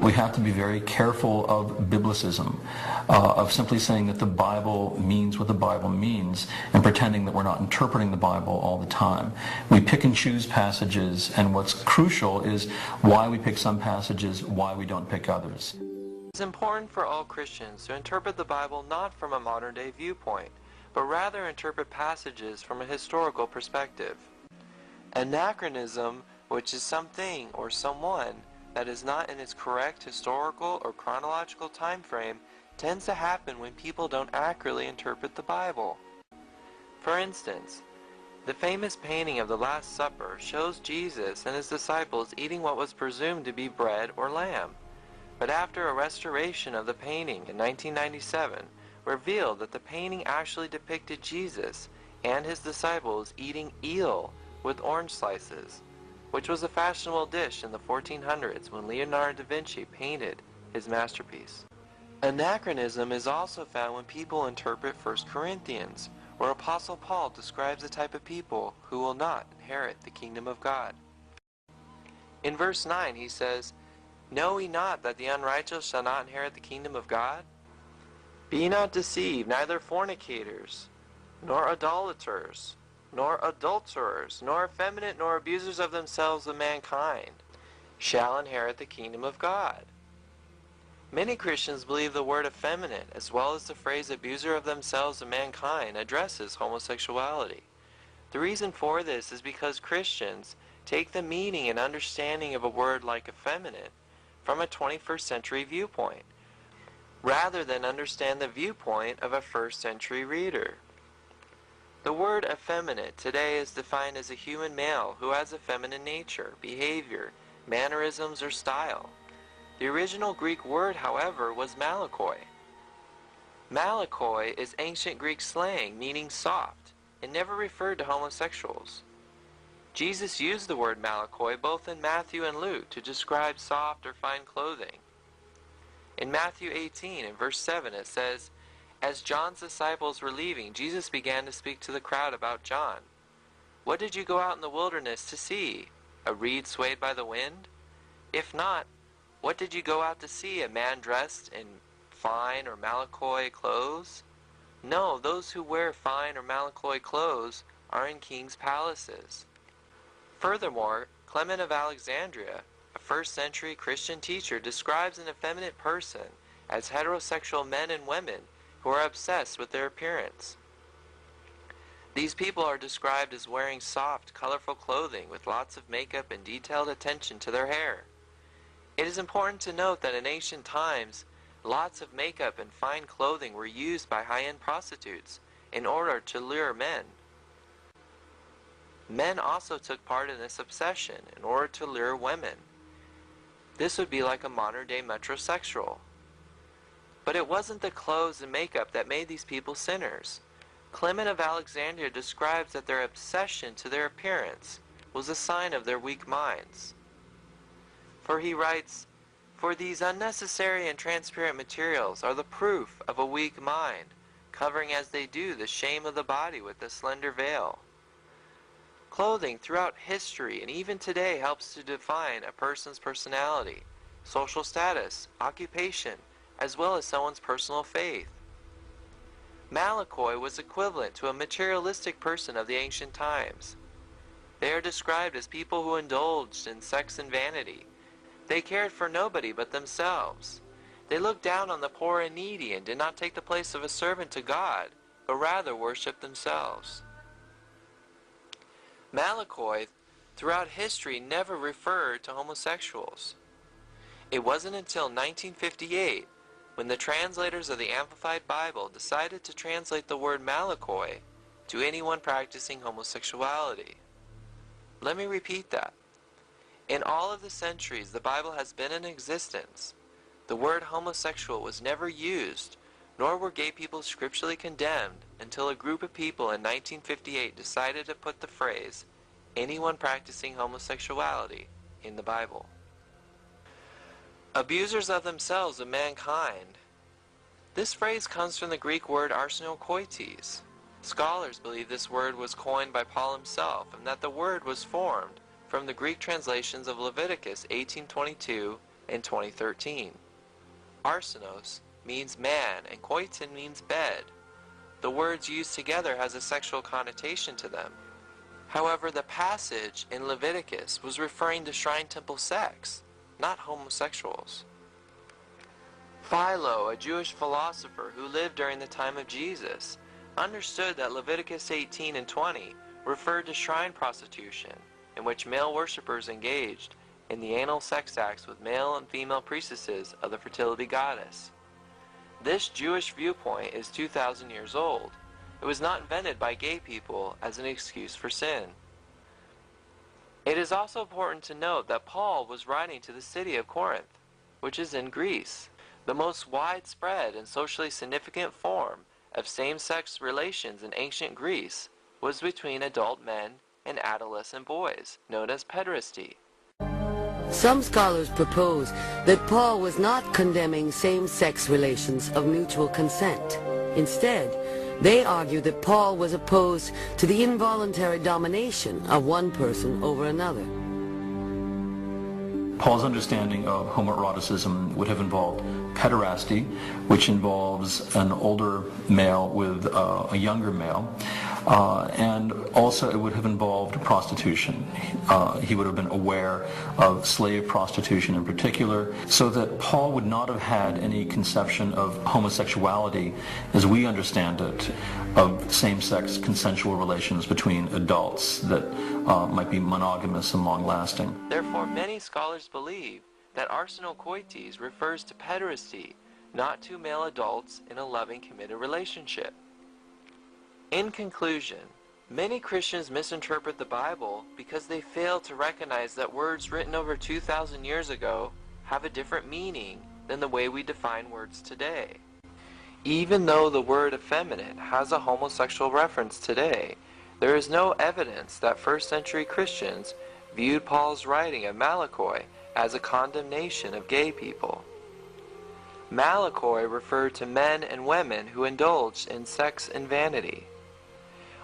We have to be very careful of biblicism, of simply saying that the Bible means what the Bible means and pretending that we're not interpreting the Bible all the time. We pick and choose passages, and what's crucial is why we pick some passages, why we don't pick others. It's important for all Christians to interpret the Bible not from a modern-day viewpoint, but rather interpret passages from a historical perspective. Anachronism, which is something or someone that is not in its correct historical or chronological time frame, tends to happen when people don't accurately interpret the Bible. For instance, the famous painting of the Last Supper shows Jesus and his disciples eating what was presumed to be bread or lamb, but after a restoration of the painting in 1997 revealed that the painting actually depicted Jesus and his disciples eating eel with orange slices, which was a fashionable dish in the 1400s when Leonardo da Vinci painted his masterpiece. Anachronism is also found when people interpret 1 Corinthians, where Apostle Paul describes the type of people who will not inherit the kingdom of God. In verse 9 he says, "Know ye not that the unrighteous shall not inherit the kingdom of God? Be ye not deceived, neither fornicators, nor idolaters, nor adulterers, nor effeminate, nor abusers of themselves of mankind, shall inherit the kingdom of God." Many Christians believe the word effeminate, as well as the phrase abuser of themselves of mankind, addresses homosexuality. The reason for this is because Christians take the meaning and understanding of a word like effeminate from a 21st century viewpoint, rather than understand the viewpoint of a first century reader. The word effeminate today is defined as a human male who has a feminine nature, behavior, mannerisms, or style. The original Greek word, however, was malakoi. Malakoi is ancient Greek slang meaning soft and never referred to homosexuals. Jesus used the word malakoi both in Matthew and Luke to describe soft or fine clothing. In Matthew 18 and verse 7 it says, "As John's disciples were leaving, Jesus began to speak to the crowd about John. 'What did you go out in the wilderness to see? A reed swayed by the wind? If not, what did you go out to see? A man dressed in fine or malakoi clothes? No, those who wear fine or malakoi clothes are in kings' palaces.'" Furthermore, Clement of Alexandria, a first century Christian teacher, describes an effeminate person as heterosexual men and women who are obsessed with their appearance. These people are described as wearing soft, colorful clothing with lots of makeup and detailed attention to their hair. It is important to note that in ancient times, lots of makeup and fine clothing were used by high-end prostitutes in order to lure men. Men also took part in this obsession in order to lure women. This would be like a modern-day metrosexual. But it wasn't the clothes and makeup that made these people sinners. Clement of Alexandria describes that their obsession to their appearance was a sign of their weak minds. For he writes, "For these unnecessary and transparent materials are the proof of a weak mind, covering as they do the shame of the body with a slender veil." Clothing throughout history and even today helps to define a person's personality, social status, occupation, as well as someone's personal faith. Malakoi was equivalent to a materialistic person of the ancient times. They are described as people who indulged in sex and vanity. They cared for nobody but themselves. They looked down on the poor and needy and did not take the place of a servant to God, but rather worshipped themselves. Malakoi, throughout history, never referred to homosexuals. It wasn't until 1958 when the translators of the Amplified Bible decided to translate the word malakoi to anyone practicing homosexuality. Let me repeat that. In all of the centuries the Bible has been in existence, the word homosexual was never used, nor were gay people scripturally condemned until a group of people in 1958 decided to put the phrase, "anyone practicing homosexuality," in the Bible. Abusers of themselves of mankind. This phrase comes from the Greek word arsenokoites. Scholars believe this word was coined by Paul himself and that the word was formed from the Greek translations of Leviticus 18:22 in 2013. Arsenos means man and koiton means bed. The words used together has a sexual connotation to them. However, the passage in Leviticus was referring to shrine temple sex, not homosexuals. Philo, a Jewish philosopher who lived during the time of Jesus, understood that Leviticus 18 and 20 referred to shrine prostitution, in which male worshippers engaged in the anal sex acts with male and female priestesses of the fertility goddess. This Jewish viewpoint is 2,000 years old. It was not invented by gay people as an excuse for sin. It is also important to note that Paul was writing to the city of Corinth, which is in Greece. The most widespread and socially significant form of same-sex relations in ancient Greece was between adult men and adolescent boys, known as pederasty. Some scholars propose that Paul was not condemning same-sex relations of mutual consent. Instead, they argue that Paul was opposed to the involuntary domination of one person over another. Paul's understanding of homoeroticism would have involved pederasty, which involves an older male with a younger male, and also it would have involved prostitution. He would have been aware of slave prostitution in particular, so that Paul would not have had any conception of homosexuality as we understand it, of same-sex consensual relations between adults that might be monogamous and long-lasting. Therefore, many scholars believe that arsenokoites refers to pederasty, not to male adults in a loving, committed relationship. In conclusion, many Christians misinterpret the Bible because they fail to recognize that words written over 2,000 years ago have a different meaning than the way we define words today. Even though the word effeminate has a homosexual reference today, there is no evidence that first-century Christians viewed Paul's writing of Malakoi as a condemnation of gay people. Malakoi referred to men and women who indulged in sex and vanity.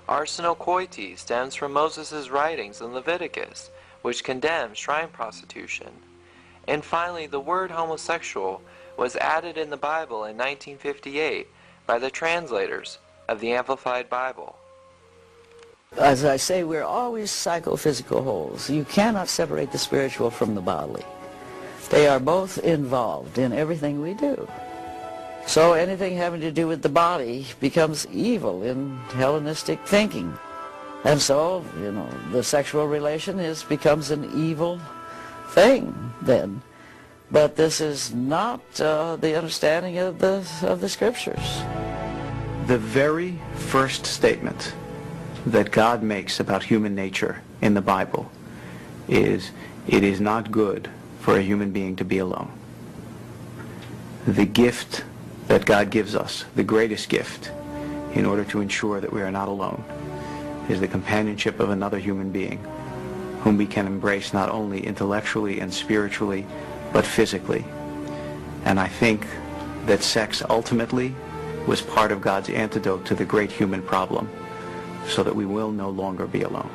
Arsenokoites stems from Moses' writings in Leviticus, which condemns shrine prostitution. And finally, the word homosexual was added in the Bible in 1958 by the translators of the Amplified Bible. As I say, we're always psychophysical wholes. You cannot separate the spiritual from the bodily. They are both involved in everything we do. So anything having to do with the body becomes evil in Hellenistic thinking. And so, the sexual relation becomes an evil thing then. But this is not the understanding of the Scriptures. The very first statement that God makes about human nature in the Bible is, it is not good for a human being to be alone. The gift that God gives us, the greatest gift, in order to ensure that we are not alone, is the companionship of another human being, whom we can embrace not only intellectually and spiritually, but physically. And I think that sex ultimately was part of God's antidote to the great human problem, so that we will no longer be alone.